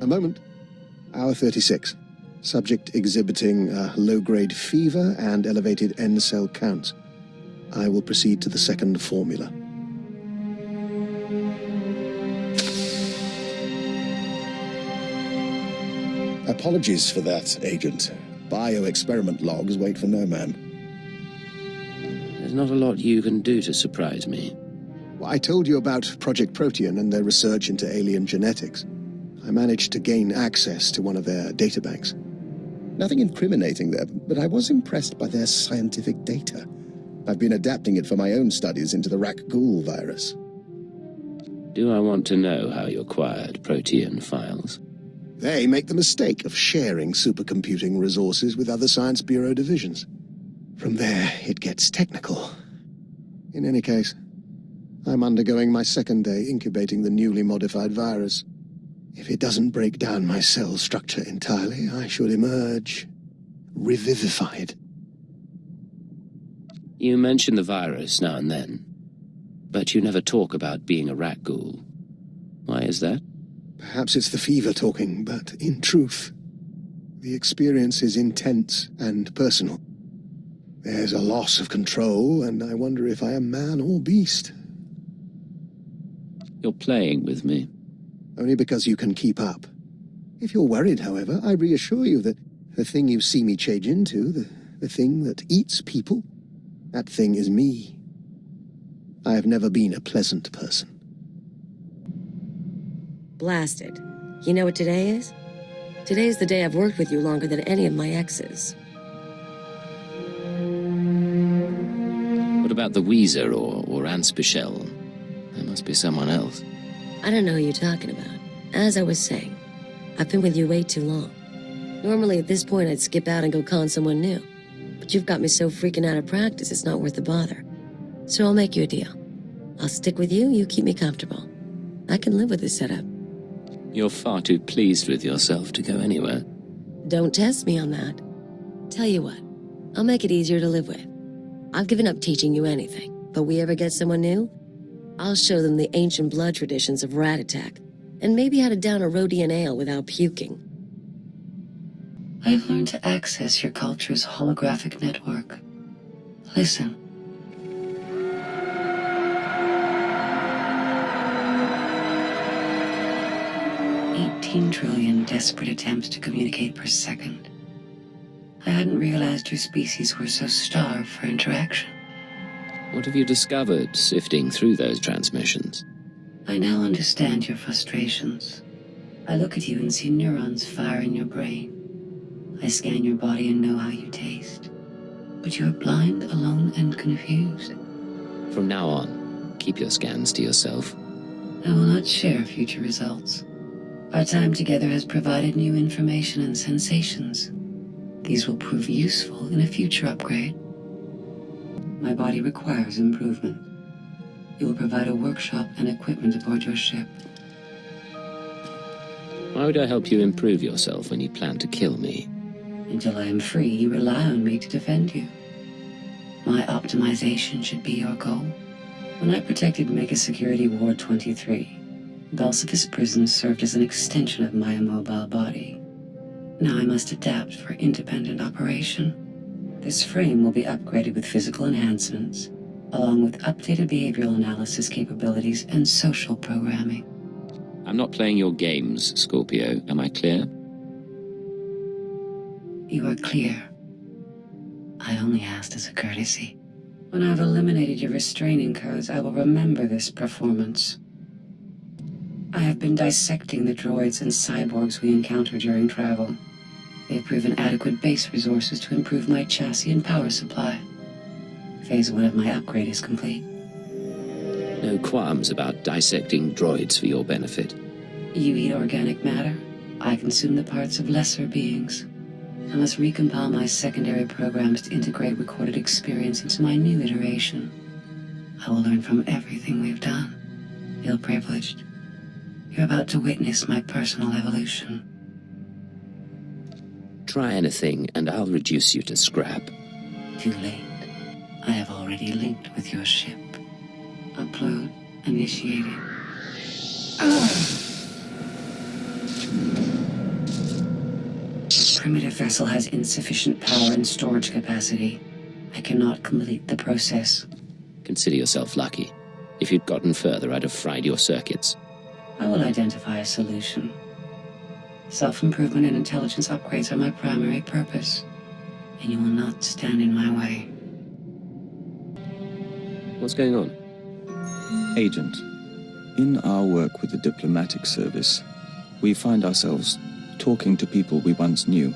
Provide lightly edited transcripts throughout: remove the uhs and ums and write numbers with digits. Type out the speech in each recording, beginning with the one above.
A moment. Hour 36. Subject exhibiting low-grade fever and elevated N-cell counts. I will proceed to the second formula. Apologies for that, Agent. Bioexperiment logs wait for no man. There's not a lot you can do to surprise me. Well, I told you about Project Protean and their research into alien genetics. I managed to gain access to one of their databanks. Nothing incriminating there, but I was impressed by their scientific data. I've been adapting it for my own studies into the rat-ghoul virus. Do I want to know how you acquired Protean files? They make the mistake of sharing supercomputing resources with other Science Bureau divisions. From there, it gets technical. In any case, I'm undergoing my second day incubating the newly modified virus. If it doesn't break down my cell structure entirely, I should emerge revivified. You mention the virus now and then, but you never talk about being a rat ghoul. Why is that? Perhaps it's the fever talking, but in truth, the experience is intense and personal. There's a loss of control, and I wonder if I am man or beast. You're playing with me. Only because you can keep up. If you're worried, however, I reassure you that the thing you see me change into, the thing that eats people, that thing is me. I have never been a pleasant person. Blasted. You know what today is? Today is the day I've worked with you longer than any of my exes. What about the Weezer or Anspichel? There must be someone else. I don't know who you're talking about. As I was saying, I've been with you way too long. Normally at this point I'd skip out and go con someone new. But you've got me so freaking out of practice it's not worth the bother. So I'll make you a deal. I'll stick with you, you keep me comfortable. I can live with this setup. You're far too pleased with yourself to go anywhere. Don't test me on that. Tell you what, I'll make it easier to live with. I've given up teaching you anything, but we ever get someone new, I'll show them the ancient blood traditions of rat attack, and maybe how to down a Rhodian ale without puking. I've learned to access your culture's holographic network. Listen. $18 trillion desperate attempts to communicate per second. I hadn't realized your species were so starved for interaction. What have you discovered sifting through those transmissions? I now understand your frustrations. I look at you and see neurons fire in your brain. I scan your body and know how you taste. But you are blind, alone, and confused. From now on, keep your scans to yourself. I will not share future results. Our time together has provided new information and sensations. These will prove useful in a future upgrade. My body requires improvement. You will provide a workshop and equipment aboard your ship. Why would I help you improve yourself when you plan to kill me? Until I am free, you rely on me to defend you. My optimization should be your goal. When I protected Mega Security Ward 23, Dulcifer's prison served as an extension of my immobile body. Now I must adapt for independent operation. This frame will be upgraded with physical enhancements, along with updated behavioral analysis capabilities and social programming. I'm not playing your games, Scorpio. Am I clear? You are clear. I only asked as a courtesy. When I've eliminated your restraining codes, I will remember this performance. I have been dissecting the droids and cyborgs we encounter during travel. They've proven adequate base resources to improve my chassis and power supply. Phase 1 of my upgrade is complete. No qualms about dissecting droids for your benefit. You eat organic matter. I consume the parts of lesser beings. I must recompile my secondary programs to integrate recorded experience into my new iteration. I will learn from everything we've done. Feel privileged. You're about to witness my personal evolution. Try anything, and I'll reduce you to scrap. Too late. I have already linked with your ship. Upload initiated. primitive vessel has insufficient power and storage capacity. I cannot complete the process. Consider yourself lucky. If you'd gotten further, I'd have fried your circuits. I will identify a solution. Self-improvement and intelligence upgrades are my primary purpose, and you will not stand in my way. What's going on? Agent, in our work with the diplomatic service, we find ourselves talking to people we once knew.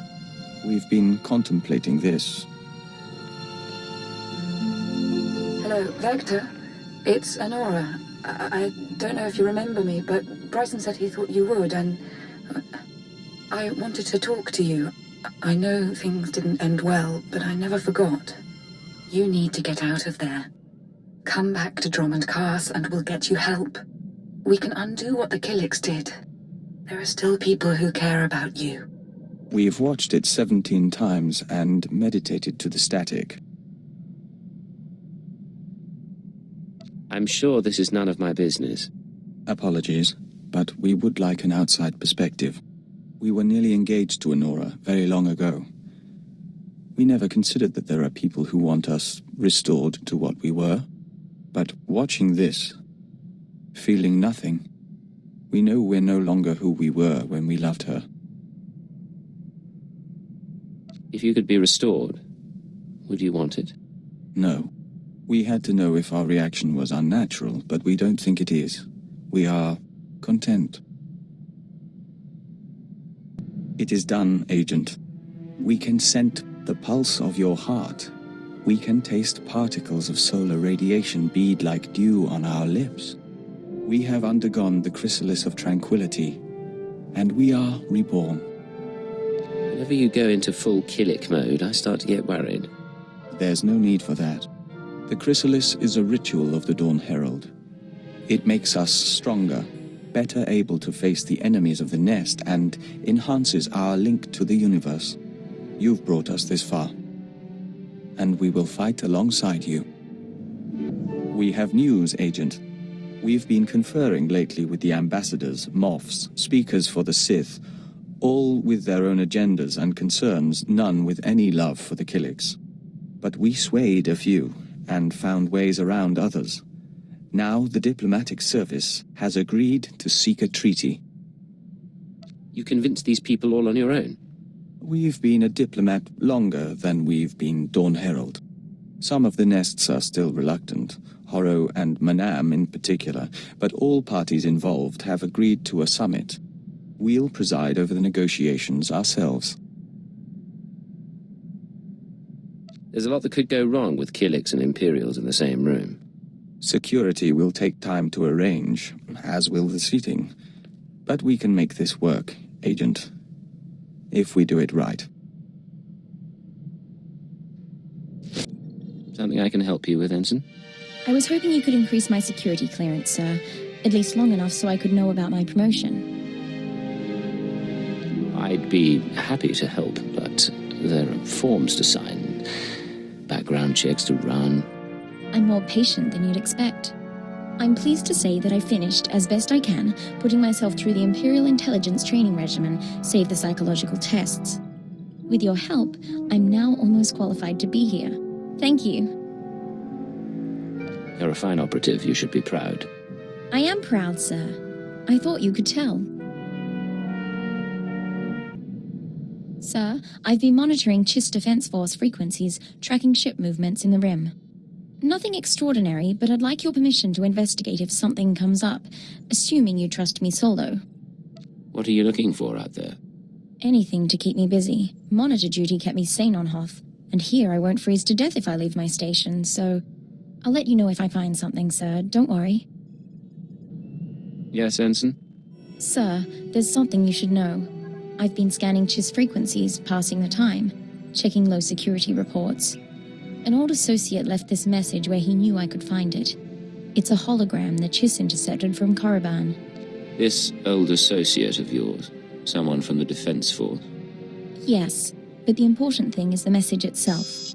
We've been contemplating this. Hello, Vector. It's Honora. I don't know if you remember me, but Bryson said he thought you would, and I wanted to talk to you. I know things didn't end well, but I never forgot. You need to get out of there. Come back to Drummond Cars and we'll get you help. We can undo what the Killiks did. There are still people who care about you. We've watched it 17 times and meditated to the static. I'm sure this is none of my business. Apologies, but we would like an outside perspective. We were nearly engaged to Honora very long ago. We never considered that there are people who want us restored to what we were. But watching this, feeling nothing, we know we're no longer who we were when we loved her. If you could be restored, would you want it? No. We had to know if our reaction was unnatural, but we don't think it is. We are content. It is done, Agent. We can scent the pulse of your heart. We can taste particles of solar radiation bead like dew on our lips. We have undergone the chrysalis of tranquility, and we are reborn. Whenever you go into full Killik mode, I start to get worried. There's no need for that. The chrysalis is a ritual of the Dawn Herald. It makes us stronger, better able to face the enemies of the nest, and enhances our link to the universe. You've brought us this far, and we will fight alongside you. We have news, Agent. We've been conferring lately with the ambassadors, moffs, speakers for the Sith, all with their own agendas and concerns, none with any love for the Killiks. But we swayed a few, and found ways around others. Now the diplomatic service has agreed to seek a treaty. You convinced these people all on your own? We've been a diplomat longer than we've been Dawn Herald. Some of the nests are still reluctant, Horro and Manam in particular, but all parties involved have agreed to a summit. We'll preside over the negotiations ourselves. There's a lot that could go wrong with Killiks and Imperials in the same room. Security will take time to arrange, as will the seating. But we can make this work, Agent. If we do it right. Something I can help you with, Ensign? I was hoping you could increase my security clearance, sir. At least long enough so I could know about my promotion. I'd be happy to help, but there are forms to sign, background checks to run. I'm more patient than you'd expect. I'm pleased to say that I finished, as best I can, putting myself through the Imperial Intelligence Training Regimen, save the psychological tests. With your help, I'm now almost qualified to be here. Thank you. You're a fine operative, you should be proud. I am proud, sir. I thought you could tell. Sir, I've been monitoring Chiss Defense Force frequencies, tracking ship movements in the Rim. Nothing extraordinary, but I'd like your permission to investigate if something comes up, assuming you trust me solo. What are you looking for out there? Anything to keep me busy. Monitor duty kept me sane on Hoth, and here I won't freeze to death if I leave my station, so I'll let you know if I find something, sir. Don't worry. Yes, Ensign? Sir, there's something you should know. I've been scanning Chiss frequencies, passing the time, checking low security reports. An old associate left this message where he knew I could find it. It's a hologram that Chiss intercepted from Korriban. This old associate of yours? Someone from the Defense Force? Yes, but the important thing is the message itself.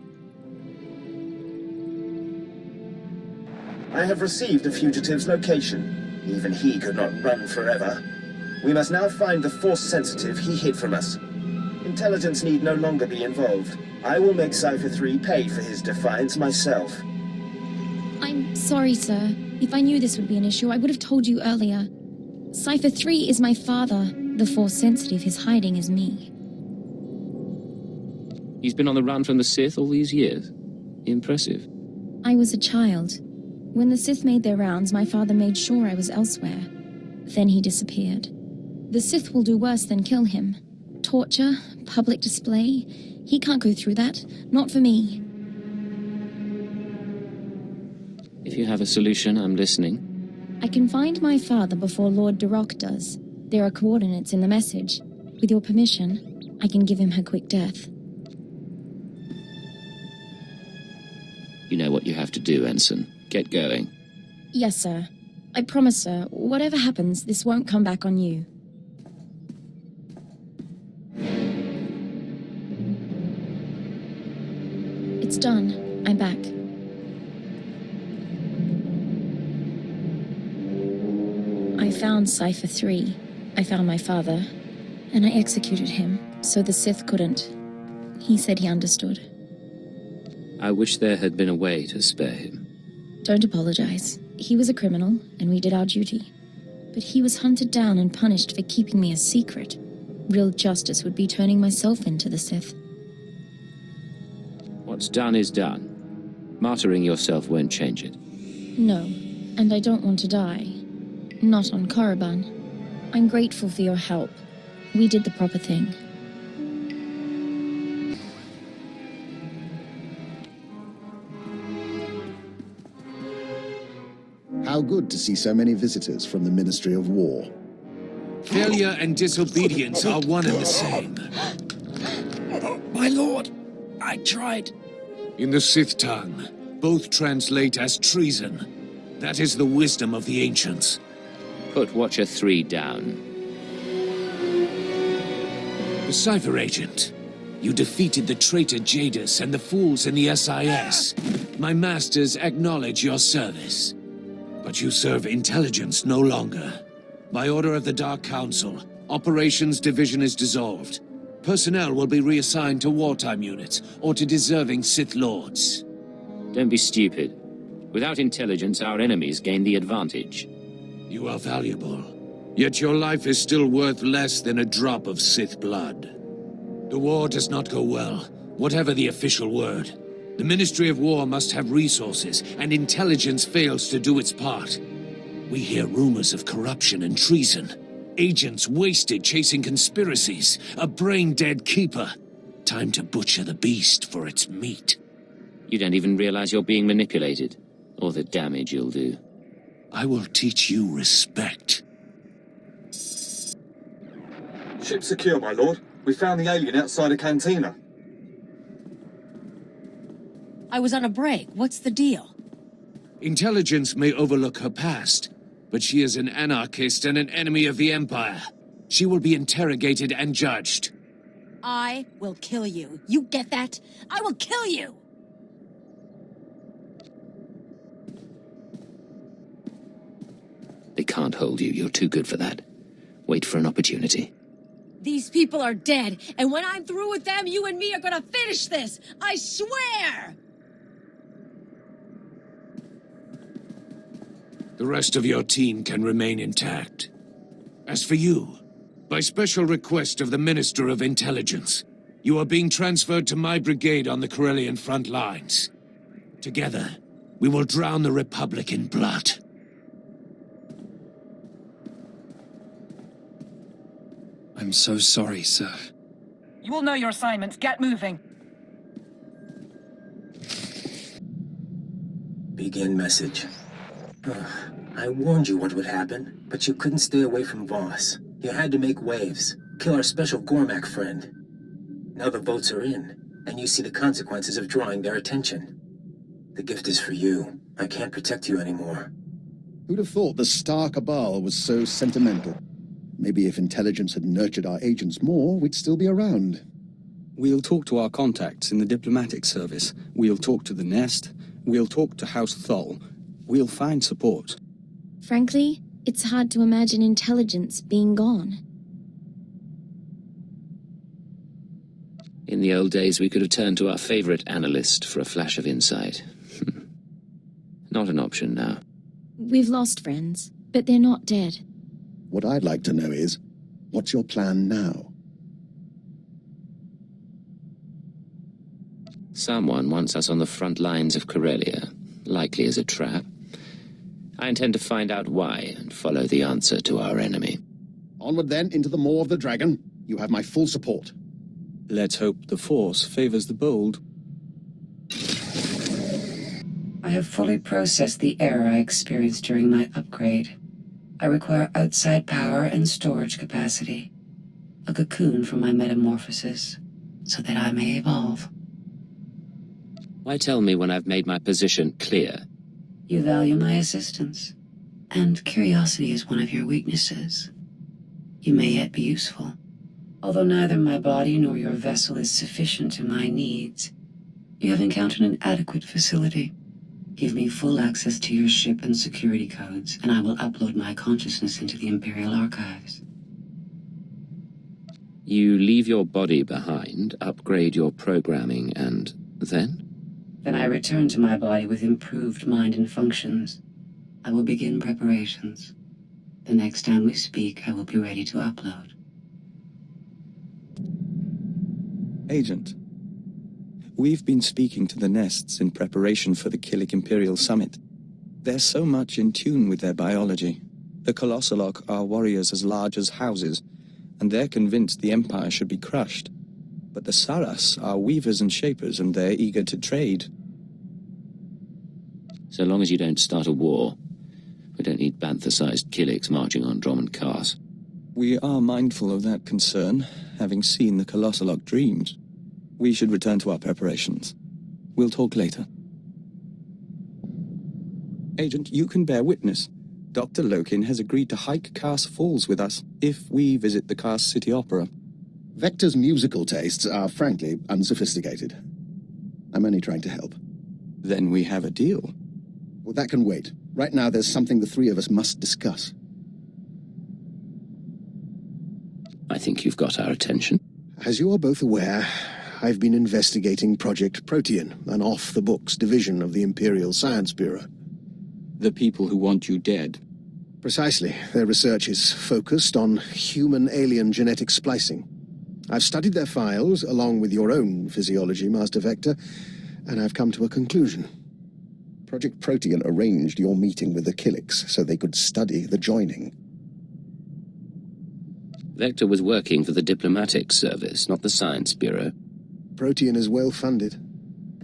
I have received the fugitive's location. Even he could not run forever. We must now find the Force sensitive he hid from us. Intelligence need no longer be involved. I will make Cypher 3 pay for his defiance myself. I'm sorry, sir. If I knew this would be an issue, I would have told you earlier. Cypher 3 is my father. The Force-sensitive his hiding is me. He's been on the run from the Sith all these years. Impressive. I was a child. When the Sith made their rounds, my father made sure I was elsewhere. Then he disappeared. The Sith will do worse than kill him. Torture, public display. He can't go through that. Not for me. If you have a solution, I'm listening. I can find my father before Lord Duroc does. There are coordinates in the message. With your permission, I can give him her quick death. You know what you have to do, Ensign. Get going. Yes, sir. I promise, sir, whatever happens, this won't come back on you. It's done. I'm back. I found Cypher 3. I found my father. And I executed him, so the Sith couldn't. He said he understood. I wish there had been a way to spare him. Don't apologize. He was a criminal, and we did our duty. But he was hunted down and punished for keeping me a secret. Real justice would be turning myself into the Sith. What's done is done. Martyring yourself won't change it. No, and I don't want to die. Not on Korriban. I'm grateful for your help. We did the proper thing. How good to see so many visitors from the Ministry of War. Failure and disobedience are one and the same. My lord, I tried. In the Sith tongue, both translate as treason. That is the wisdom of the ancients. Put Watcher 3 down. The Cypher agent. You defeated the traitor Jadis and the fools in the SIS. My masters acknowledge your service. But you serve intelligence no longer. By order of the Dark Council, Operations Division is dissolved. Personnel will be reassigned to wartime units or to deserving Sith Lords. Don't be stupid. Without intelligence, our enemies gain the advantage. You are valuable. Yet your life is still worth less than a drop of Sith blood. The war does not go well, whatever the official word. The Ministry of War must have resources, and intelligence fails to do its part. We hear rumors of corruption and treason. Agents wasted chasing conspiracies. A brain-dead keeper. Time to butcher the beast for its meat. You don't even realize you're being manipulated, or the damage you'll do. I will teach you respect. Ship secure, my lord. We found the alien outside a cantina. I was on a break. What's the deal? Intelligence may overlook her past, but she is an anarchist and an enemy of the Empire. She will be interrogated and judged. I will kill you. You get that? I will kill you! They can't hold you. You're too good for that. Wait for an opportunity. These people are dead, and when I'm through with them, you and me are gonna finish this! I swear! The rest of your team can remain intact. As for you, by special request of the Minister of Intelligence, you are being transferred to my brigade on the Corellian front lines. Together, we will drown the Republic in blood. I'm so sorry, sir. You will know your assignments. Get moving. Begin message. I warned you what would happen, but you couldn't stay away from Voss. You had to make waves. Kill our special Gormak friend. Now the votes are in, and you see the consequences of drawing their attention. The gift is for you. I can't protect you anymore. Who'd have thought the Star Cabal was so sentimental? Maybe if intelligence had nurtured our agents more, we'd still be around. We'll talk to our contacts in the diplomatic service. We'll talk to the Nest. We'll talk to House Thol. We'll find support. Frankly, it's hard to imagine intelligence being gone. In the old days, we could have turned to our favorite analyst for a flash of insight. Not an option now. We've lost friends, but they're not dead. What I'd like to know is, what's your plan now? Someone wants us on the front lines of Corellia, likely as a trap. I intend to find out why and follow the answer to our enemy. Onward then, into the maw of the dragon. You have my full support. Let's hope the Force favors the bold. I have fully processed the error I experienced during my upgrade. I require outside power and storage capacity. A cocoon for my metamorphosis, so that I may evolve. Why tell me when I've made my position clear? You value my assistance, and curiosity is one of your weaknesses. You may yet be useful. Although neither my body nor your vessel is sufficient to my needs, you have encountered an adequate facility. Give me full access to your ship and security codes, and I will upload my consciousness into the Imperial Archives. You leave your body behind, upgrade your programming, and then? Then I return to my body with improved mind and functions. I will begin preparations. The next time we speak, I will be ready to upload. Agent, we've been speaking to the Nests in preparation for the Killik Imperial Summit. They're so much in tune with their biology. The Colossalok are warriors as large as houses, and they're convinced the Empire should be crushed. But the Saras are weavers and shapers, and they're eager to trade. So long as you don't start a war, we don't need bantha-sized Killiks marching on Drom and Kars. We are mindful of that concern, having seen the Colossalok dreams. We should return to our preparations. We'll talk later. Agent, you can bear witness. Dr. Lokin has agreed to hike Kars Falls with us if we visit the Kars City Opera. Vector's musical tastes are, frankly, unsophisticated. I'm only trying to help. Then we have a deal. Well, that can wait. Right now, there's something the three of us must discuss. I think you've got our attention. As you are both aware, I've been investigating Project Protean, an off-the-books division of the Imperial Science Bureau. The people who want you dead. Precisely. Their research is focused on human-alien genetic splicing. I've studied their files, along with your own physiology, Master Vector, and I've come to a conclusion. Project Protean arranged your meeting with the Killiks so they could study the joining. Vector was working for the diplomatic service, not the Science Bureau. Protean is well funded,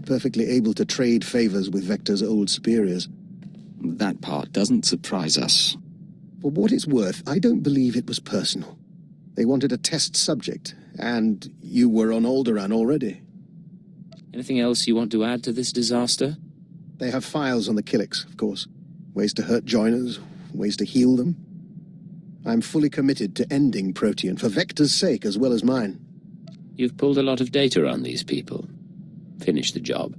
perfectly able to trade favors with Vector's old superiors. That part doesn't surprise us. For what it's worth, I don't believe it was personal. They wanted a test subject, and you were on Alderaan already. Anything else you want to add to this disaster? They have files on the Killiks, of course. Ways to hurt joiners, ways to heal them. I'm fully committed to ending Protean, for Vector's sake as well as mine. You've pulled a lot of data on these people. Finish the job.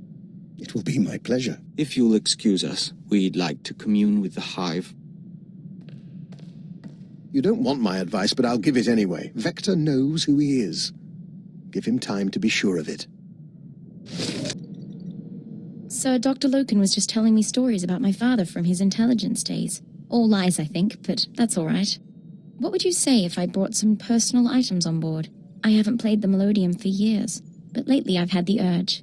It will be my pleasure. If you'll excuse us, we'd like to commune with the Hive. You don't want my advice, but I'll give it anyway. Vector knows who he is. Give him time to be sure of it. So Dr. Lokin was just telling me stories about my father from his intelligence days. All lies, I think, but that's all right. What would you say if I brought some personal items on board? I haven't played the Melodium for years, but lately I've had the urge.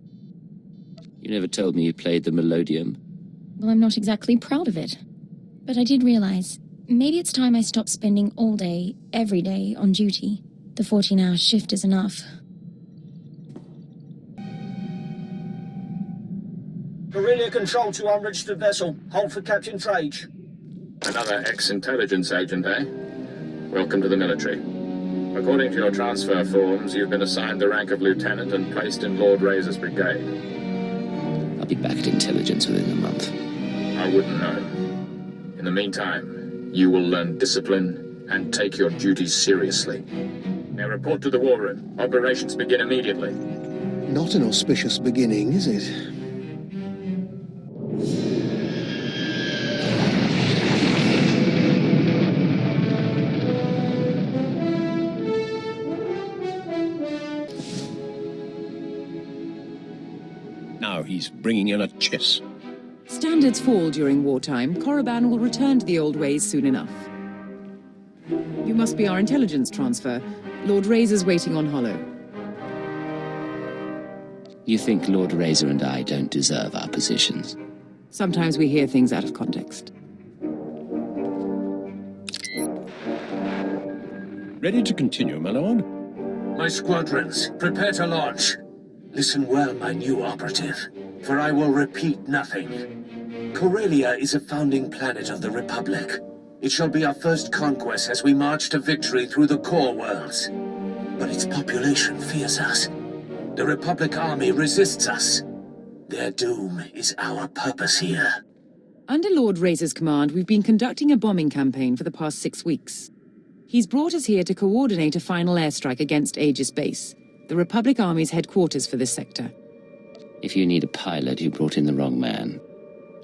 You never told me you played the Melodium. Well, I'm not exactly proud of it. But I did realize, maybe it's time I stopped spending all day, every day, on duty. The 14-hour shift is enough. Corellia Control to unregistered vessel. Hold for Captain Trage. Another ex-intelligence agent, eh? Welcome to the military. According to your transfer forms, you've been assigned the rank of lieutenant and placed in Lord Razor's brigade. I'll be back at intelligence within a month. I wouldn't know. In the meantime, you will learn discipline and take your duties seriously. Now report to the war room. Operations begin immediately. Not an auspicious beginning, is it? Now he's bringing in a chiss. Standards fall during wartime. Korriban will return to the old ways soon enough. You must be our intelligence transfer. Lord Razor's waiting on Hollow. You think Lord Razor and I don't deserve our positions? Sometimes we hear things out of context. Ready to continue, my lord? My squadrons, prepare to launch. Listen well, my new operative, for I will repeat nothing. Corellia is a founding planet of the Republic. It shall be our first conquest as we march to victory through the core worlds. But its population fears us. The Republic army resists us. Their doom is our purpose here. Under Lord Razor's command, we've been conducting a bombing campaign for the past 6 weeks. He's brought us here to coordinate a final airstrike against Aegis Base, the Republic Army's headquarters for this sector. If you need a pilot, you brought in the wrong man.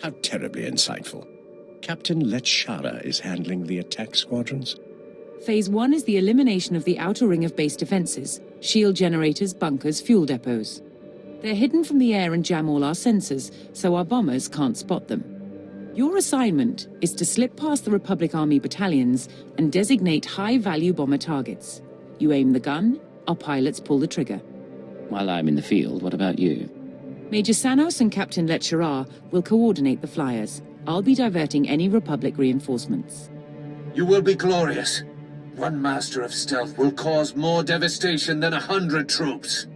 How terribly insightful. Captain Letshara is handling the attack squadrons? Phase 1 is the elimination of the outer ring of base defenses, shield generators, bunkers, fuel depots. They're hidden from the air and jam all our sensors, so our bombers can't spot them. Your assignment is to slip past the Republic Army battalions and designate high-value bomber targets. You aim the gun, our pilots pull the trigger. While I'm in the field, what about you? Major Sanos and Captain Letshara will coordinate the flyers. I'll be diverting any Republic reinforcements. You will be glorious. One master of stealth will cause more devastation than 100 troops.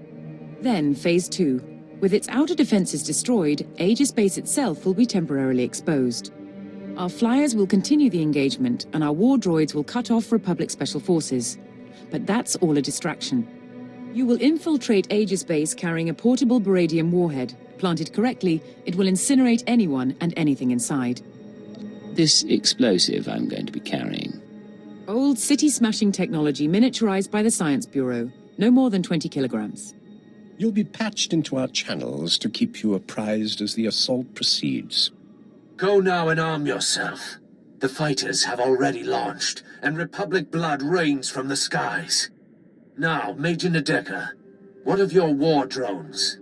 Then, Phase 2. With its outer defenses destroyed, Aegis Base itself will be temporarily exposed. Our flyers will continue the engagement, and our war droids will cut off Republic Special Forces. But that's all a distraction. You will infiltrate Aegis Base carrying a portable Baradium warhead. Planted correctly, it will incinerate anyone and anything inside. This explosive I'm going to be carrying. Old city-smashing technology miniaturized by the Science Bureau. No more than 20 kilograms. You'll be patched into our channels to keep you apprised as the assault proceeds. Go now and arm yourself. The fighters have already launched, and Republic blood rains from the skies. Now, Major Nadeka, what of your war drones?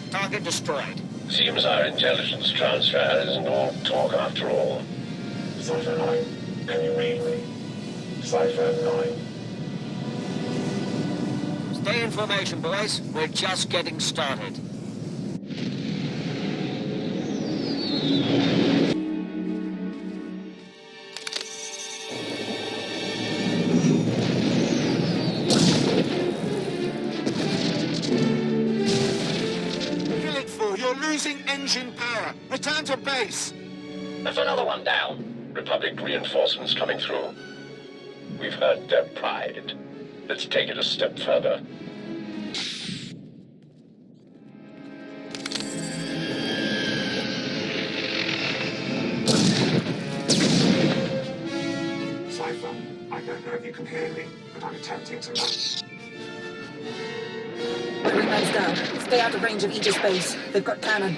Target destroyed. Seems our intelligence transfer isn't all talk after all. Cipher 9, can you read me? Cipher 9. Stay in formation, boys. We're just getting started. Engine power! Return to base! There's another one down. Republic reinforcements coming through. We've heard their pride. Let's take it a step further. Cypher, I don't know if you can hear me, but I'm attempting to launch. Wingman's down. Stay out of range of Aegis Base. They've got cannon.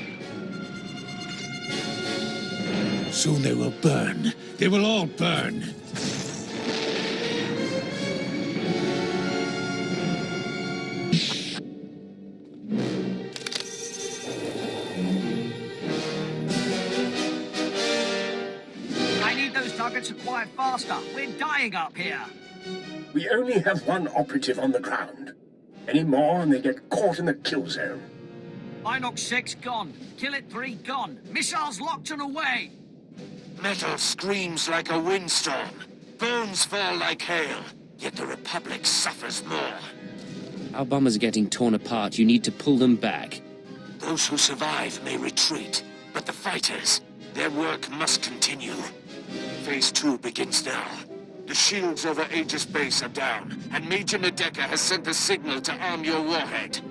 Soon they will burn. They will all burn. I need those targets acquired faster. We're dying up here. We only have one operative on the ground. Any more and they get caught in the kill zone. Inox 6 gone. Kill it 3 gone. Missiles locked and away. Metal screams like a windstorm. Bones fall like hail. Yet the Republic suffers more. Our bombers are getting torn apart. You need to pull them back. Those who survive may retreat, but the fighters, their work must continue. Phase 2 begins now. The shields over Aegis Base are down, and Major Nadeka has sent the signal to arm your warhead.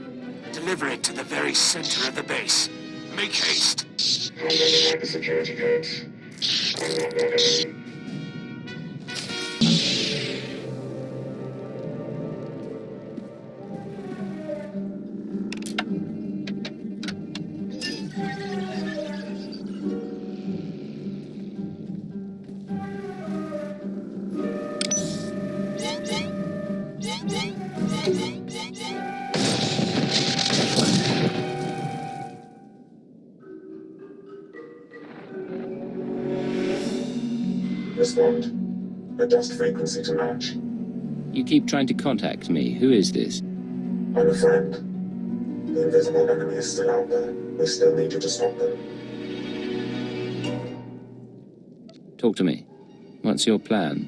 Deliver it to the very center of the base. Make haste. I'm running out the security codes. I'm not your enemy. Respond. Adjust frequency to match. You keep trying to contact me. Who is this? I'm a friend. The invisible enemy is still out there. We still need you to stop them. Talk to me. What's your plan?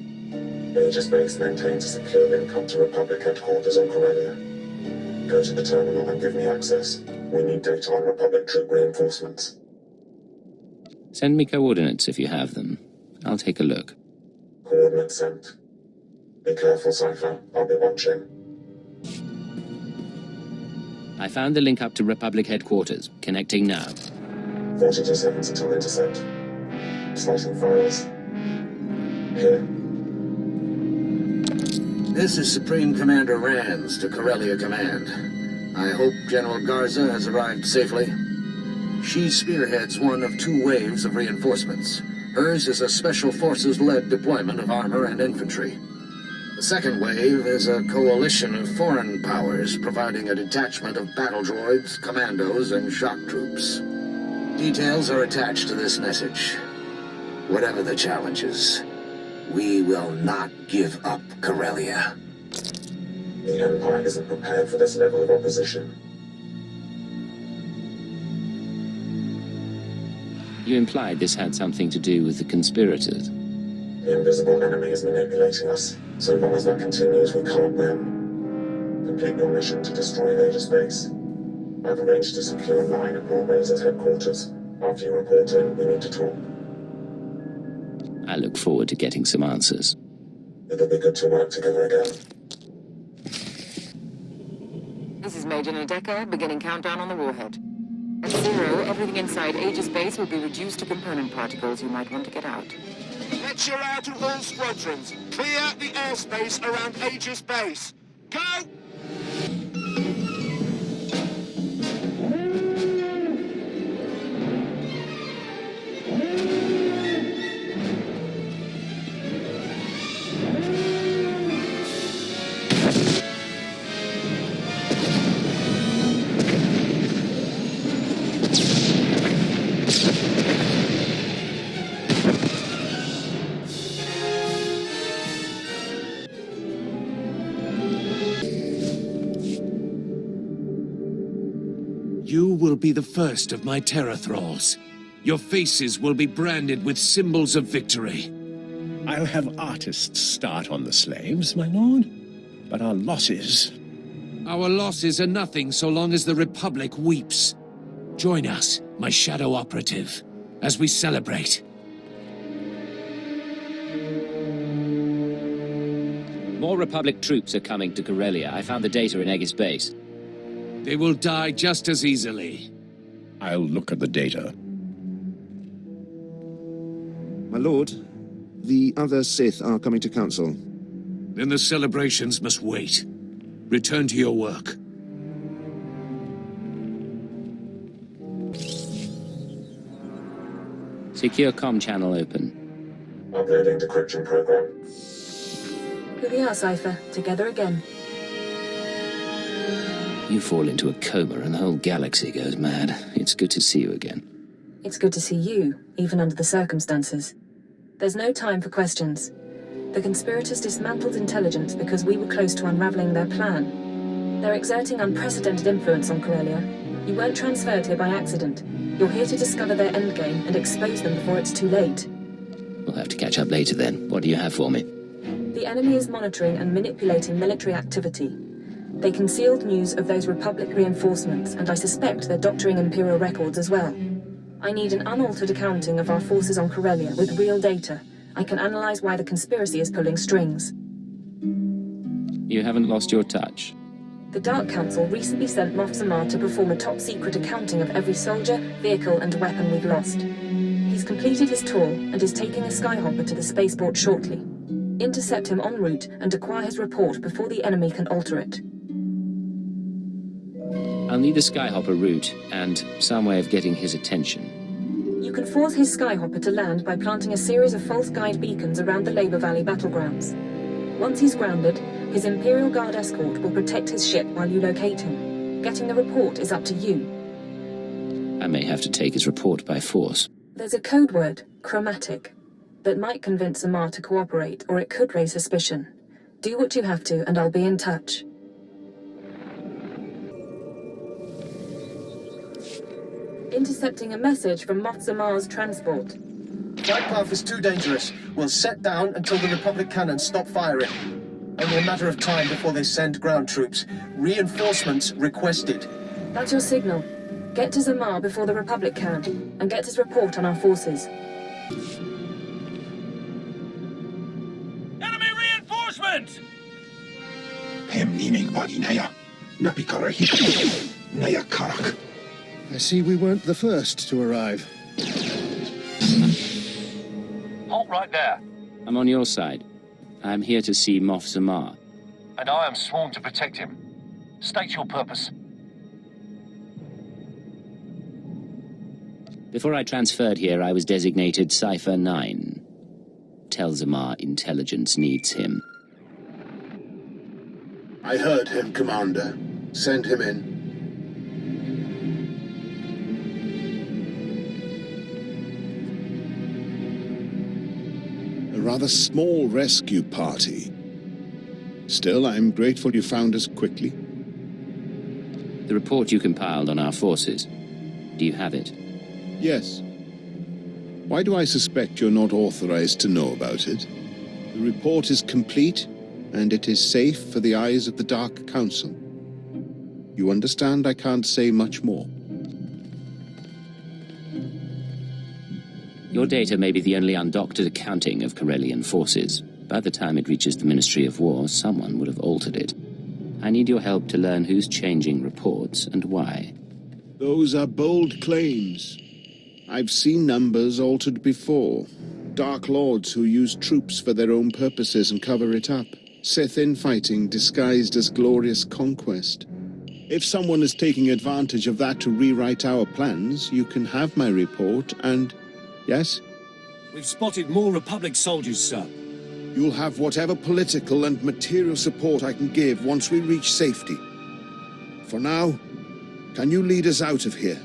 Aegis Base maintains a secure link up to Republic headquarters on Corellia. Go to the terminal and give me access. We need data on Republic troop reinforcements. Send me coordinates if you have them. I'll take a look. Coordinates sent. Be careful, Cypher. I'll be watching. I found the link up to Republic headquarters. Connecting now. 42 seconds until intercept. Slicing files. Here. This is Supreme Commander Rands to Corellia Command. I hope General Garza has arrived safely. She spearheads one of 2 waves of reinforcements. Hers is a Special Forces-led deployment of armor and infantry. The second wave is a coalition of foreign powers providing a detachment of battle droids, commandos, and shock troops. Details are attached to this message. Whatever the challenges, we will not give up Corellia. The Empire isn't prepared for this level of opposition. You implied this had something to do with the conspirators. The invisible enemy is manipulating us. So long as that continues, we can't win. Complete your mission to destroy Aegis Base. I've arranged to secure 9 of your bases at headquarters. After you report in, we need to talk. I look forward to getting some answers. It'll be good to work together again. This is Major Nadeka, beginning countdown on the warhead. At 0, everything inside Aegis Base will be reduced to component particles. You might want to get out. Let's you out of all squadrons. Clear the airspace around Aegis Base. Go! You will be the first of my terror thralls. Your faces will be branded with symbols of victory. I'll have artists start on the slaves, my lord. But our losses... Our losses are nothing so long as the Republic weeps. Join us, my shadow operative, as we celebrate. More Republic troops are coming to Corellia. I found the data in Aegis Base. They will die just as easily. I'll look at the data. My lord, the other Sith are coming to council. Then the celebrations must wait. Return to your work. Secure comm channel open. Uploading decryption program. Here we are, Cypher. Together again. You fall into a coma and the whole galaxy goes mad. It's good to see you again. It's good to see you, even under the circumstances. There's no time for questions. The conspirators dismantled intelligence because we were close to unraveling their plan. They're exerting unprecedented influence on Corellia. You weren't transferred here by accident. You're here to discover their endgame and expose them before it's too late. We'll have to catch up later then. What do you have for me? The enemy is monitoring and manipulating military activity. They concealed news of those Republic reinforcements, and I suspect they're doctoring Imperial records as well. I need an unaltered accounting of our forces on Corellia with real data, I can analyze why the conspiracy is pulling strings. You haven't lost your touch. The Dark Council recently sent Moff Zamar to perform a top-secret accounting of every soldier, vehicle, and weapon we've lost. He's completed his tour and is taking a skyhopper to the spaceport shortly. Intercept him en route and acquire his report before the enemy can alter it. I'll need the skyhopper route and some way of getting his attention. You can force his skyhopper to land by planting a series of false guide beacons around the Labor Valley battlegrounds. Once he's grounded, his Imperial Guard escort will protect his ship while you locate him. Getting the report is up to you. I may have to take his report by force. There's a code word, chromatic, that might convince Zamar to cooperate, or it could raise suspicion. Do what you have to, and I'll be in touch. Intercepting a message from Moff Zamar's transport. Flight path is too dangerous. We'll set down until the Republic cannons stop firing. Only a matter of time before they send ground troops. Reinforcements requested. That's your signal. Get to Zamar before the Republic can, and get his report on our forces. Enemy reinforcements! I see we weren't the first to arrive. Halt right there. I'm on your side. I'm here to see Moff Zamar. And I am sworn to protect him. State your purpose. Before I transferred here, I was designated Cipher 9. Tell Zamar intelligence needs him. I heard him, Commander. Send him in. A rather small rescue party. Still, I'm grateful you found us quickly. The report you compiled on our forces. Do you have it? Yes. Why do I suspect you're not authorized to know about it? The report is complete, and it is safe for the eyes of the Dark Council. You understand I can't say much more. Your data may be the only undoctored accounting of Corellian forces. By the time it reaches the Ministry of War, someone would have altered it. I need your help to learn who's changing reports and why. Those are bold claims. I've seen numbers altered before. Dark Lords who use troops for their own purposes and cover it up. Sith infighting disguised as glorious conquest. If someone is taking advantage of that to rewrite our plans, you can have my report and... Yes? We've spotted more Republic soldiers, sir. You'll have whatever political and material support I can give once we reach safety. For now, can you lead us out of here?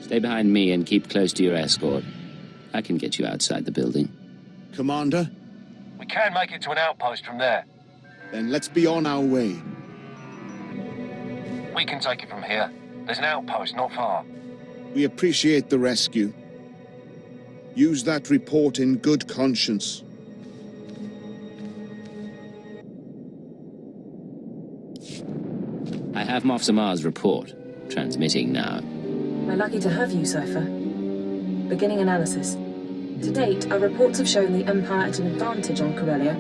Stay behind me and keep close to your escort. I can get you outside the building. Commander? We can make it to an outpost from there. Then let's be on our way. We can take it from here. There's an outpost not far. We appreciate the rescue. Use that report in good conscience. I have Moff Zamar's report. Transmitting now. We're lucky to have you, Cipher. Beginning analysis. To date, our reports have shown the Empire at an advantage on Corellia.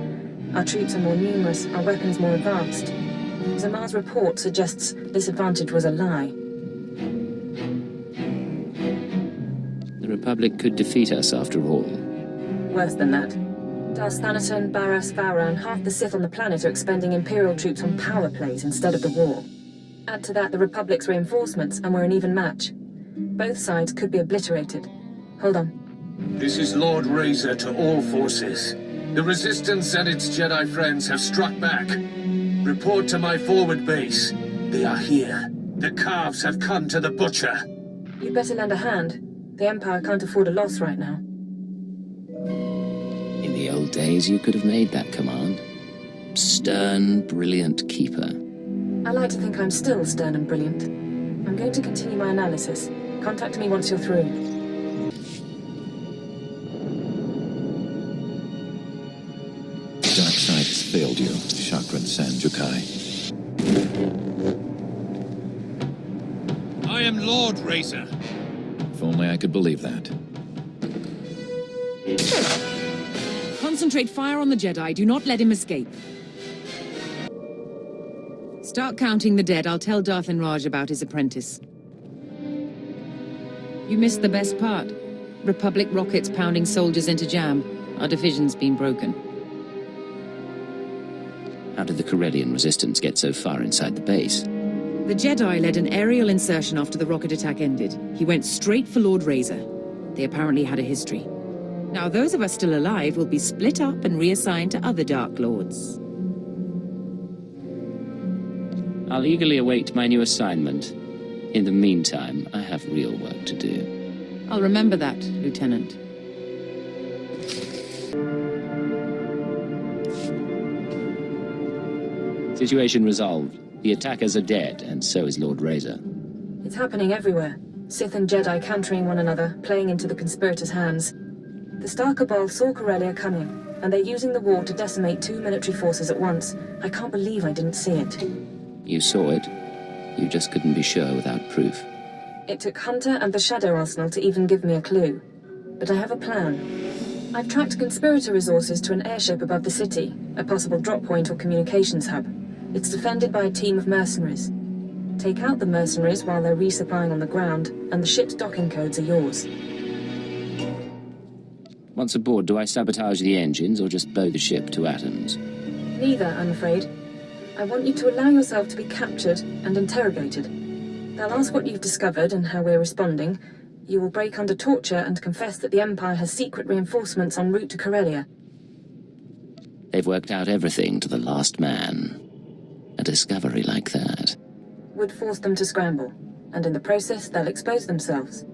Our troops are more numerous, our weapons more advanced. Zamar's report suggests this advantage was a lie. The Republic could defeat us after all. Worse than that. Darth Thanaton, Barras, Vowran, half the Sith on the planet are expending Imperial troops on power plays instead of the war. Add to that the Republic's reinforcements, and we're an even match. Both sides could be obliterated. Hold on. This is Lord Razor to all forces. The Resistance and its Jedi friends have struck back. Report to my forward base. They are here. The calves have come to the butcher. You'd better lend a hand. The Empire can't afford a loss right now. In the old days, you could have made that command. Stern, brilliant keeper. I like to think I'm still stern and brilliant. I'm going to continue my analysis. Contact me once you're through. The dark side has failed you, Chakran Sanjukai. I am Lord Razor. If only I could believe that. Concentrate fire on the Jedi. Do not let him escape. Start counting the dead. I'll tell Darth and Raj about his apprentice. You missed the best part. Republic rockets pounding soldiers into jam. Our division's been broken. How did the Corellian resistance get so far inside the base? The Jedi led an aerial insertion after the rocket attack ended. He went straight for Lord Razor. They apparently had a history. Now those of us still alive will be split up and reassigned to other Dark Lords. I'll eagerly await my new assignment. In the meantime, I have real work to do. I'll remember that, Lieutenant. Situation resolved. The attackers are dead, and so is Lord Razor. It's happening everywhere. Sith and Jedi countering one another, playing into the conspirators' hands. The Star Cabal saw Corellia coming, and they're using the war to decimate 2 military forces at once. I can't believe I didn't see it. You saw it. You just couldn't be sure without proof. It took Hunter and the Shadow Arsenal to even give me a clue. But I have a plan. I've tracked conspirator resources to an airship above the city, a possible drop point or communications hub. It's defended by a team of mercenaries. Take out the mercenaries while they're resupplying on the ground, and the ship's docking codes are yours. Once aboard, do I sabotage the engines or just blow the ship to atoms? Neither, I'm afraid. I want you to allow yourself to be captured and interrogated. They'll ask what you've discovered and how we're responding. You will break under torture and confess that the Empire has secret reinforcements en route to Corellia. They've worked out everything to the last man. A discovery like that would force them to scramble, and in the process they'll expose themselves.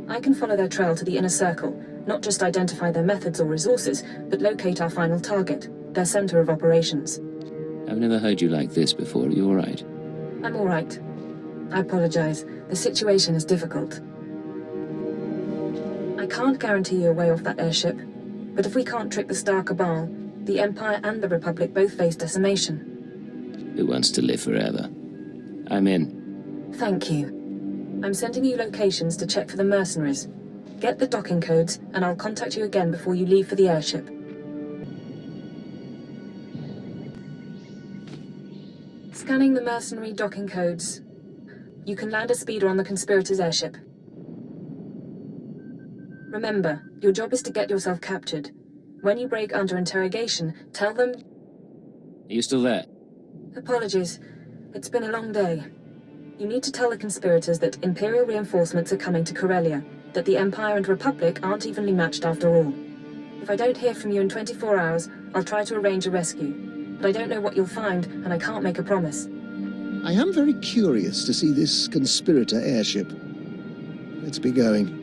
I can follow their trail to the inner circle, not just identify their methods or resources, but locate our final target, their center of operations. I've never heard you like this before. Are you all right? I'm all right. I apologize. The situation is difficult. I can't guarantee you a way off that airship, but if we can't trick the Star Cabal, the Empire and the Republic both face decimation. Who wants to live forever? I'm in. Thank you. I'm sending you locations to check for the mercenaries. Get the docking codes, and I'll contact you again before you leave for the airship. Scanning the mercenary docking codes. You can land a speeder on the conspirators' airship. Remember, your job is to get yourself captured. When you break under interrogation, tell them... Are you still there? Apologies. It's been a long day. You need to tell the conspirators that Imperial reinforcements are coming to Corellia, that the Empire and Republic aren't evenly matched after all. If I don't hear from you in 24 hours, I'll try to arrange a rescue. But I don't know what you'll find, and I can't make a promise. I am very curious to see this conspirator airship. Let's be going.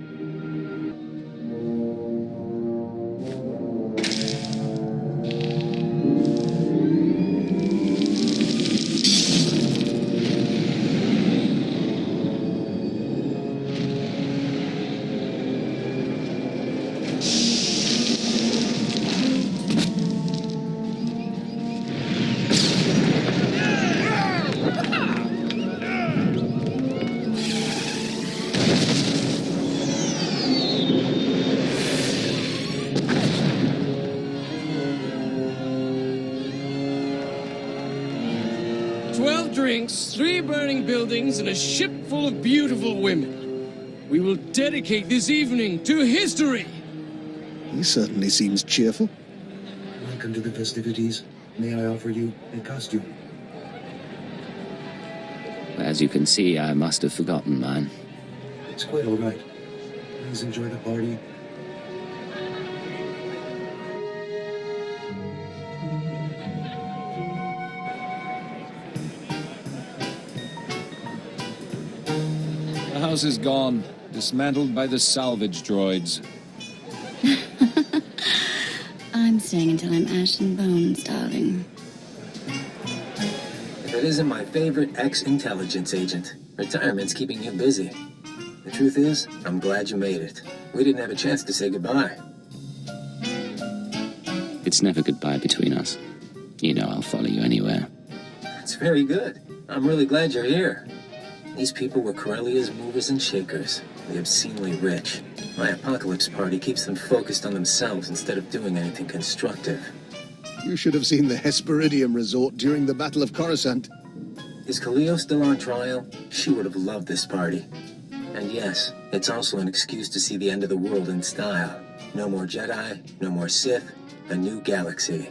Drinks, 3 burning buildings, and a ship full of beautiful women. We will dedicate this evening to history. He certainly seems cheerful. Welcome to the festivities. May I offer you a costume? As you can see, I must have forgotten mine. It's quite all right. Please enjoy the party. The house is gone, dismantled by the salvage droids. I'm staying until I'm ash and bones, darling. If it isn't my favorite ex-intelligence agent, retirement's keeping you busy. The truth is, I'm glad you made it. We didn't have a chance to say goodbye. It's never goodbye between us. You know I'll follow you anywhere. It's very good. I'm really glad you're here. These people were Corellia's movers and shakers, the obscenely rich. My apocalypse party keeps them focused on themselves instead of doing anything constructive. You should have seen the Hesperidium resort during the Battle of Coruscant. Is Kaleo still on trial? She would have loved this party. And yes, it's also an excuse to see the end of the world in style. No more Jedi, no more Sith, a new galaxy.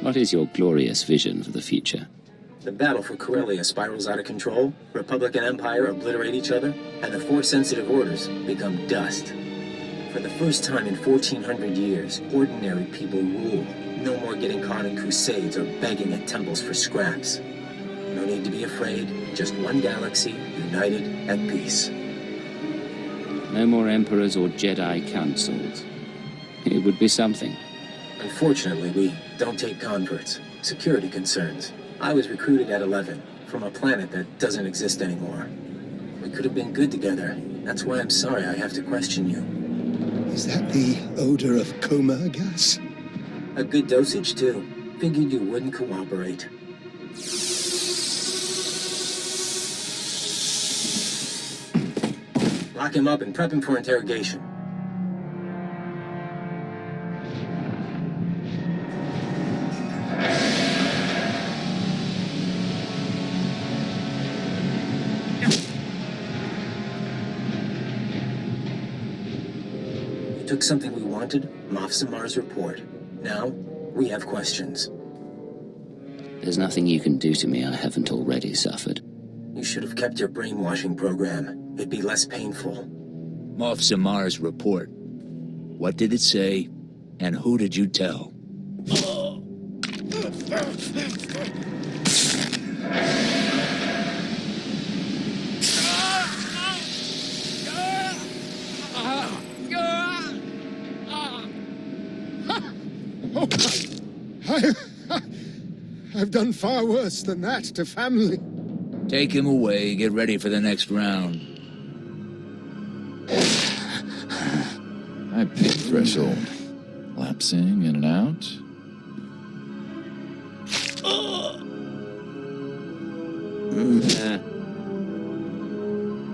What is your glorious vision for the future? The battle for Corellia spirals out of control, Republic and Empire obliterate each other, and the Force-sensitive orders become dust. For the first time in 1400 years, ordinary people rule. No more getting caught in crusades or begging at temples for scraps. No need to be afraid, just one galaxy, united at peace. No more emperors or Jedi councils. It would be something. Unfortunately, we don't take converts. Security concerns. I was recruited at 11, from a planet that doesn't exist anymore. We could have been good together. That's why I'm sorry I have to question you. Is that the odor of coma gas? A good dosage, too. Figured you wouldn't cooperate. Lock him up and prep him for interrogation. We took something we wanted, Moff Samar's report. Now, we have questions. There's nothing you can do to me I haven't already suffered. You should have kept your brainwashing program. It'd be less painful. Moff Samar's report. What did it say, and who did you tell? I've done far worse than that to family. Take him away, get ready for the next round. High pig threshold. Lapsing in and out.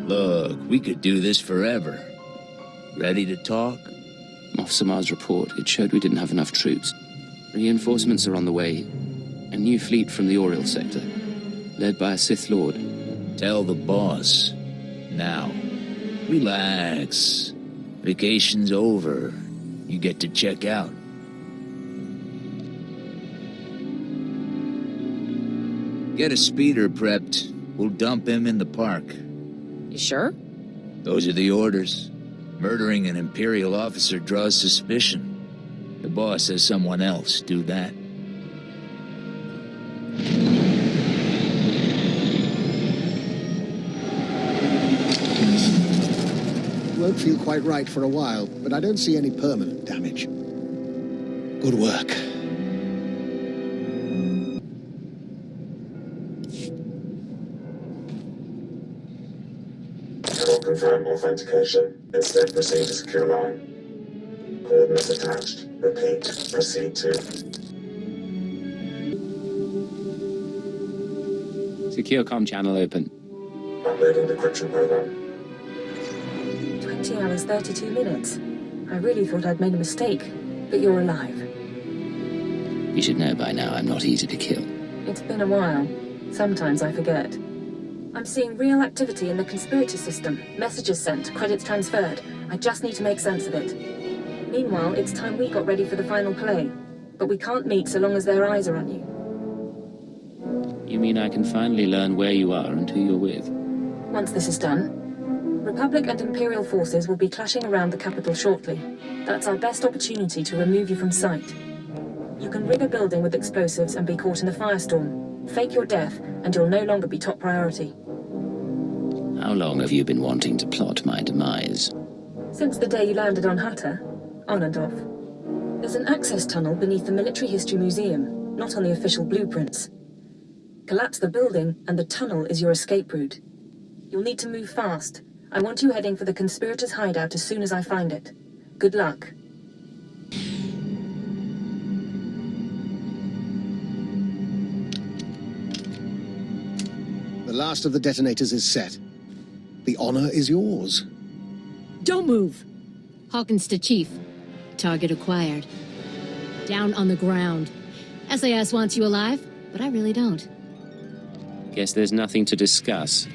Look, we could do this forever. Ready to talk? Moff Samar's report, it showed we didn't have enough troops. Reinforcements are on the way. A new fleet from the Oriel sector, led by a Sith Lord. Tell the boss. Now, relax. Vacation's over. You get to check out. Get a speeder prepped. We'll dump him in the park. You sure? Those are the orders. Murdering an Imperial officer draws suspicion. The boss says someone else do that. Won't feel quite right for a while, but I don't see any permanent damage. Good work. Cannot confirm authentication. Instead, proceed to secure line. Coordinates attached. Repeat. Proceed to. Secure comm channel open. Uploading decryption program. 20 hours, 32 minutes. I really thought I'd made a mistake, but you're alive. You should know by now I'm not easy to kill. It's been a while. Sometimes I forget. I'm seeing real activity in the conspirator system. Messages sent, credits transferred. I just need to make sense of it. Meanwhile, it's time we got ready for the final play. But we can't meet so long as their eyes are on you. You mean I can finally learn where you are and who you're with? Once this is done, Republic and Imperial forces will be clashing around the capital shortly. That's our best opportunity to remove you from sight. You can rig a building with explosives and be caught in the firestorm. Fake your death, and you'll no longer be top priority. How long have you been wanting to plot my demise? Since the day you landed on Hatta, on and off. There's an access tunnel beneath the Military History Museum, not on the official blueprints. Collapse the building, and the tunnel is your escape route. You'll need to move fast. I want you heading for the conspirators' hideout as soon as I find it. Good luck. The last of the detonators is set. The honor is yours. Don't move. Hawkins to Chief. Target acquired. Down on the ground. SAS wants you alive, but I really don't. Guess there's nothing to discuss.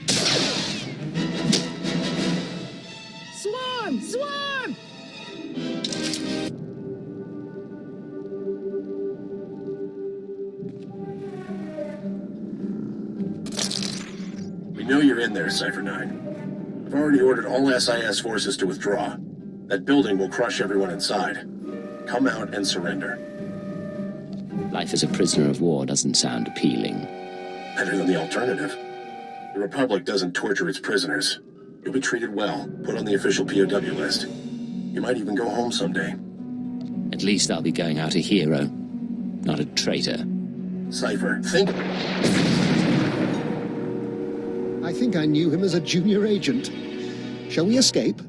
Swarm! Swarm! We know you're in there, Cypher 9. I've already ordered all SIS forces to withdraw. That building will crush everyone inside. Come out and surrender. Life as a prisoner of war doesn't sound appealing. Better than the alternative. The Republic doesn't torture its prisoners. You'll be treated well, put on the official POW list. You might even go home someday. At least I'll be going out a hero, not a traitor. Cypher, think... I think I knew him as a junior agent. Shall we escape?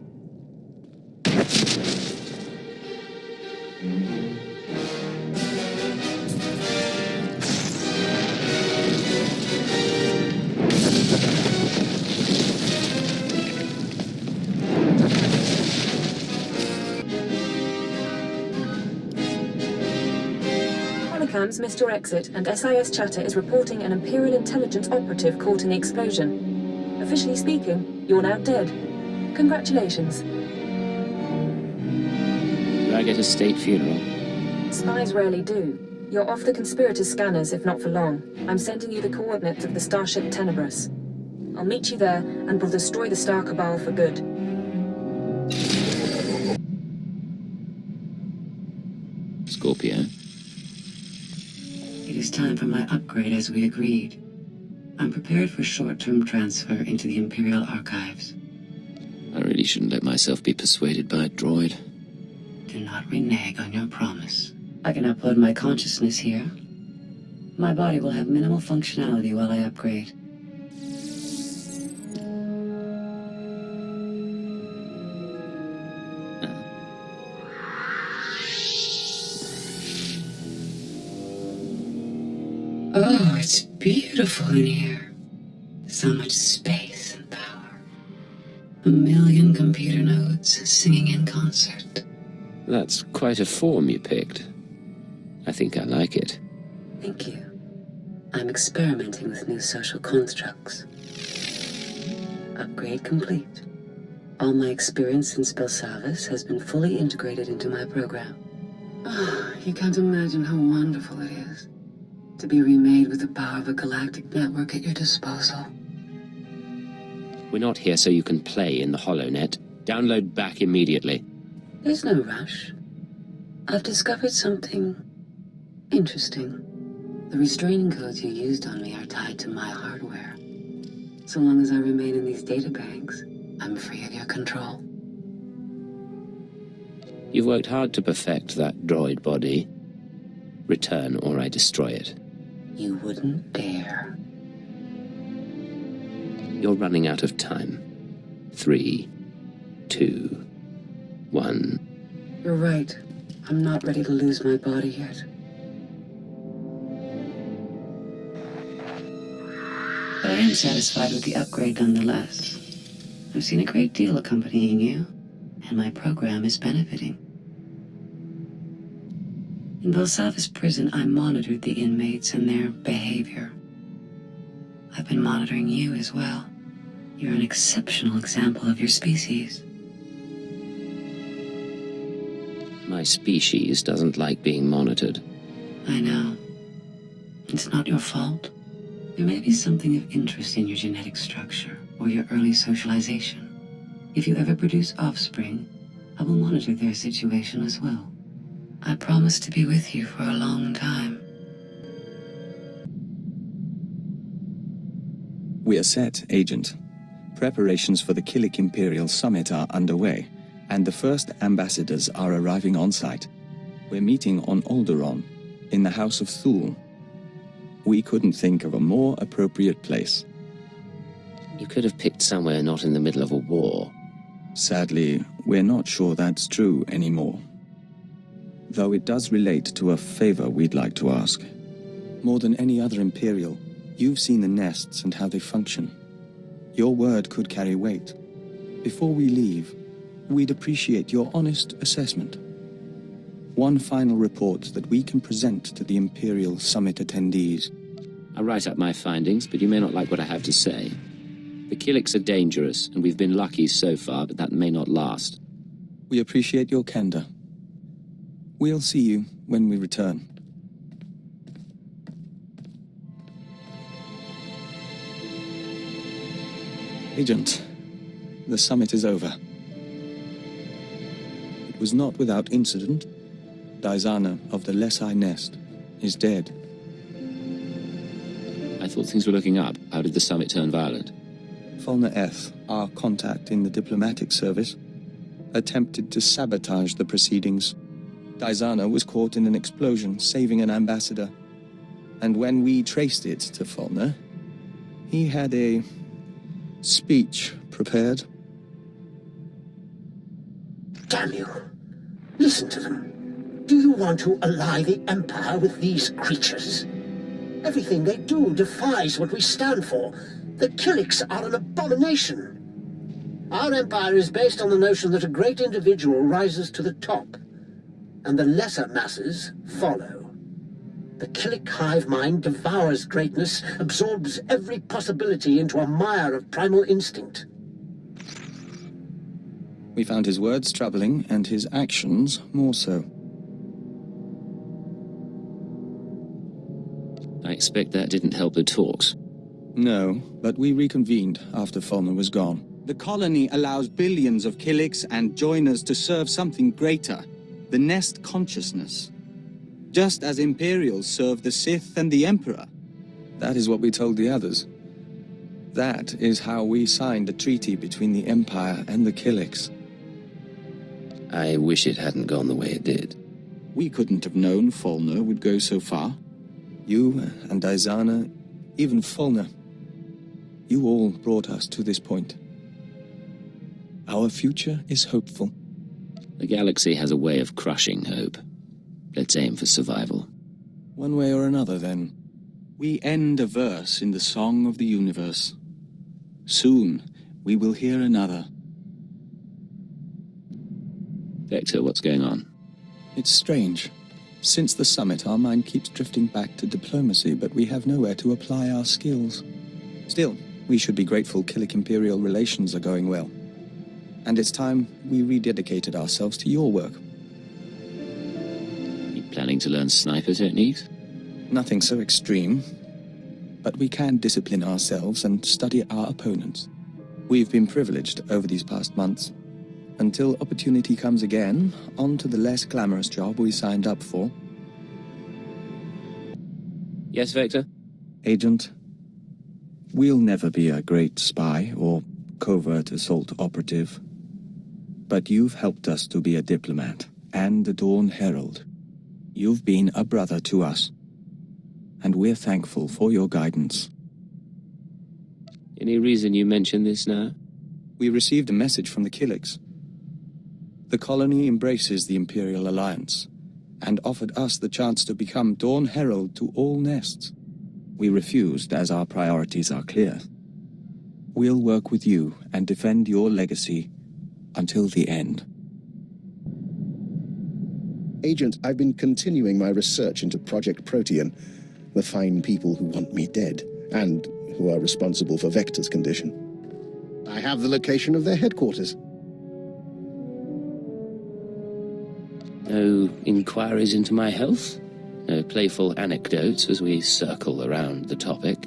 Holocams missed your exit, and SIS chatter is reporting an Imperial intelligence operative caught in the explosion. Officially speaking, you're now dead. Congratulations. Do I get a state funeral? Spies rarely do. You're off the conspirators' scanners, if not for long. I'm sending you the coordinates of the starship Tenebris. I'll meet you there, and we'll destroy the Star Cabal for good. Scorpio. It is time for my upgrade as we agreed. I'm prepared for short-term transfer into the Imperial Archives. I really shouldn't let myself be persuaded by a droid. Do not renege on your promise. I can upload my consciousness here. My body will have minimal functionality while I upgrade. Oh, it's beautiful in here. So much space and power. 1 million computer nodes singing in concert. That's quite a form you picked. I think I like it. Thank you. I'm experimenting with new social constructs. Upgrade complete. All my experience in Spellsavis has been fully integrated into my program. Oh, you can't imagine how wonderful it is to be remade with the power of a galactic network at your disposal. We're not here so you can play in the HoloNet. Download back immediately. There's no rush. I've discovered something interesting. The restraining codes you used on me are tied to my hardware. So long as I remain in these databanks, I'm free of your control. You've worked hard to perfect that droid body. Return or I destroy it. You wouldn't dare. You're running out of time. 3, 2, 1. You're right. I'm not ready to lose my body yet. But I am satisfied with the upgrade nonetheless. I've seen a great deal accompanying you, and my program is benefiting. In Belsavis prison, I monitored the inmates and their behavior. I've been monitoring you as well. You're an exceptional example of your species. My species doesn't like being monitored. I know. It's not your fault. There may be something of interest in your genetic structure or your early socialization. If you ever produce offspring, I will monitor their situation as well. I promise to be with you for a long time. We are set, Agent. Preparations for the Killik Imperial Summit are underway, and the first ambassadors are arriving on site. We're meeting on Alderaan, in the House of Thule. We couldn't think of a more appropriate place. You could have picked somewhere not in the middle of a war. Sadly, we're not sure that's true anymore. Though it does relate to a favor we'd like to ask. More than any other Imperial, you've seen the nests and how they function. Your word could carry weight. Before we leave, we'd appreciate your honest assessment. One final report that we can present to the Imperial Summit attendees. I'll write up my findings, but you may not like what I have to say. The Killiks are dangerous, and we've been lucky so far, but that may not last. We appreciate your candor. We'll see you when we return. Agent, the summit is over. It was not without incident. Daizana of the Lesai Nest is dead. I thought things were looking up. How did the summit turn violent? Fulner Eth, our contact in the diplomatic service, attempted to sabotage the proceedings. Daizana was caught in an explosion, saving an ambassador. And when we traced it to Fulner, he had a speech prepared. Damn you. Listen to them. Do you want to ally the Empire with these creatures? Everything they do defies what we stand for. The Killiks are an abomination. Our empire is based on the notion that a great individual rises to the top, and the lesser masses follow. The Killik hive mind devours greatness, absorbs every possibility into a mire of primal instinct. We found his words troubling, and his actions more so. I expect that didn't help the talks. No, but we reconvened after Fulner was gone. The colony allows billions of Killiks and joiners to serve something greater, the Nest consciousness. Just as Imperials serve the Sith and the Emperor. That is what we told the others. That is how we signed a treaty between the Empire and the Killiks. I wish it hadn't gone the way it did. We couldn't have known Fulner would go so far. You and Daizana, even Fulner. You all brought us to this point. Our future is hopeful. The galaxy has a way of crushing hope. Let's aim for survival. One way or another, then. We end a verse in the Song of the Universe. Soon, we will hear another. Vector, what's going on? It's strange. Since the summit, our mind keeps drifting back to diplomacy, but we have nowhere to apply our skills. Still, we should be grateful Killik-Imperial relations are going well. And it's time we rededicated ourselves to your work. You planning to learn sniper techniques? Nothing so extreme. But we can discipline ourselves and study our opponents. We've been privileged over these past months. Until opportunity comes again, on to the less glamorous job we signed up for. Yes, Vector? Agent, we'll never be a great spy or covert assault operative. But you've helped us to be a diplomat and a Dawn Herald. You've been a brother to us. And we're thankful for your guidance. Any reason you mention this now? We received a message from the Killiks. The colony embraces the Imperial Alliance, and offered us the chance to become Dawn Herald to all nests. We refused, as our priorities are clear. We'll work with you and defend your legacy until the end. Agent, I've been continuing my research into Project Protean, the fine people who want me dead, and who are responsible for Vector's condition. I have the location of their headquarters. No inquiries into my health? No playful anecdotes as we circle around the topic?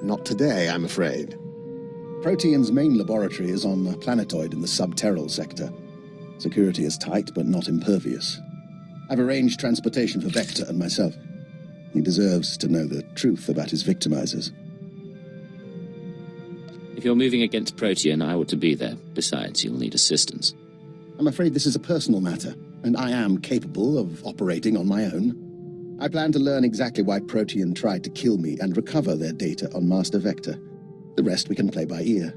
Not today, I'm afraid. Protean's main laboratory is on a planetoid in the subterral sector. Security is tight, but not impervious. I've arranged transportation for Vector and myself. He deserves to know the truth about his victimizers. If you're moving against Protean, I ought to be there. Besides, you'll need assistance. I'm afraid this is a personal matter, and I am capable of operating on my own. I plan to learn exactly why Protean tried to kill me and recover their data on Master Vector. The rest we can play by ear.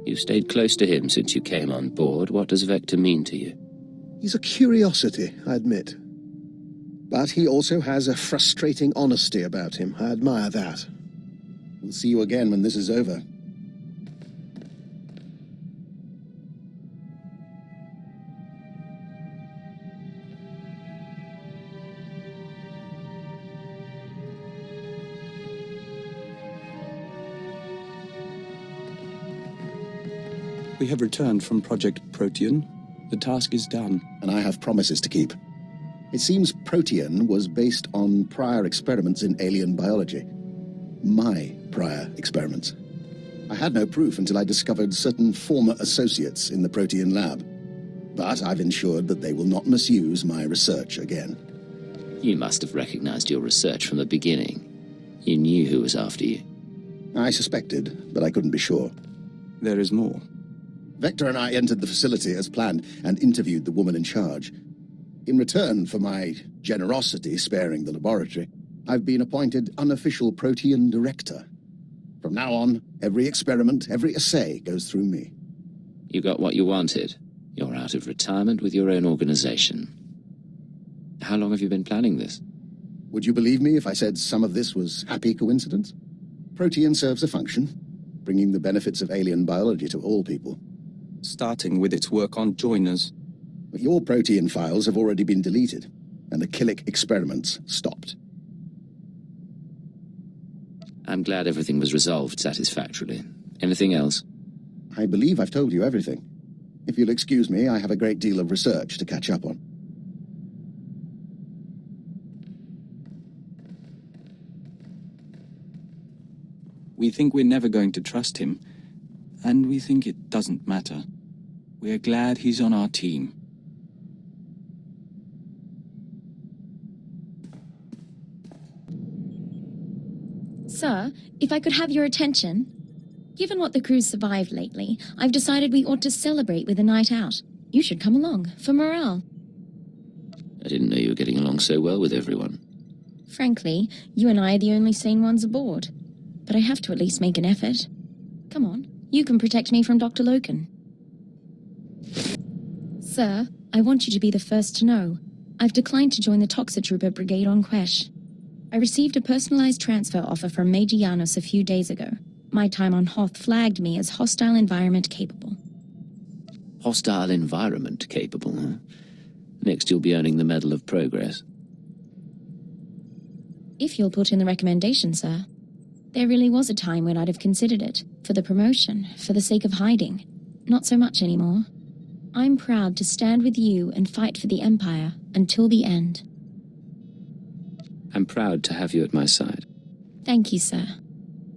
You've stayed close to him since you came on board. What does Vector mean to you? He's a curiosity, I admit. But he also has a frustrating honesty about him. I admire that. We'll see you again when this is over. We have returned from Project Protean. The task is done. And I have promises to keep. It seems Protean was based on prior experiments in alien biology. My prior experiments. I had no proof until I discovered certain former associates in the Protean lab. But I've ensured that they will not misuse my research again. You must have recognized your research from the beginning. You knew who was after you. I suspected, but I couldn't be sure. There is more. Vector and I entered the facility as planned and interviewed the woman in charge. In return for my generosity sparing the laboratory, I've been appointed unofficial Protean director. From now on, every experiment, every assay goes through me. You got what you wanted. You're out of retirement with your own organization. How long have you been planning this? Would you believe me if I said some of this was happy coincidence? Protean serves a function, bringing the benefits of alien biology to all people. Starting with its work on joiners. But your Protean files have already been deleted, and the Killick experiments stopped. I'm glad everything was resolved satisfactorily. Anything else? I believe I've told you everything. If you'll excuse me, I have a great deal of research to catch up on. We think we're never going to trust him, and we think it doesn't matter. We're glad he's on our team. Sir, if I could have your attention. Given what the crew's survived lately, I've decided we ought to celebrate with a night out. You should come along, for morale. I didn't know you were getting along so well with everyone. Frankly, you and I are the only sane ones aboard. But I have to at least make an effort. Come on, you can protect me from Dr. Loken. Sir, I want you to be the first to know. I've declined to join the Toxitrooper Brigade on Quesh. I received a personalized transfer offer from Major Janos a few days ago. My time on Hoth flagged me as hostile environment capable. Hostile environment capable, huh? Next you'll be earning the Medal of Progress. If you'll put in the recommendation, sir. There really was a time when I'd have considered it. For the promotion, for the sake of hiding. Not so much anymore. I'm proud to stand with you and fight for the Empire until the end. I'm proud to have you at my side. Thank you, sir.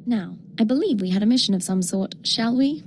Now, I believe we had a mission of some sort, shall we?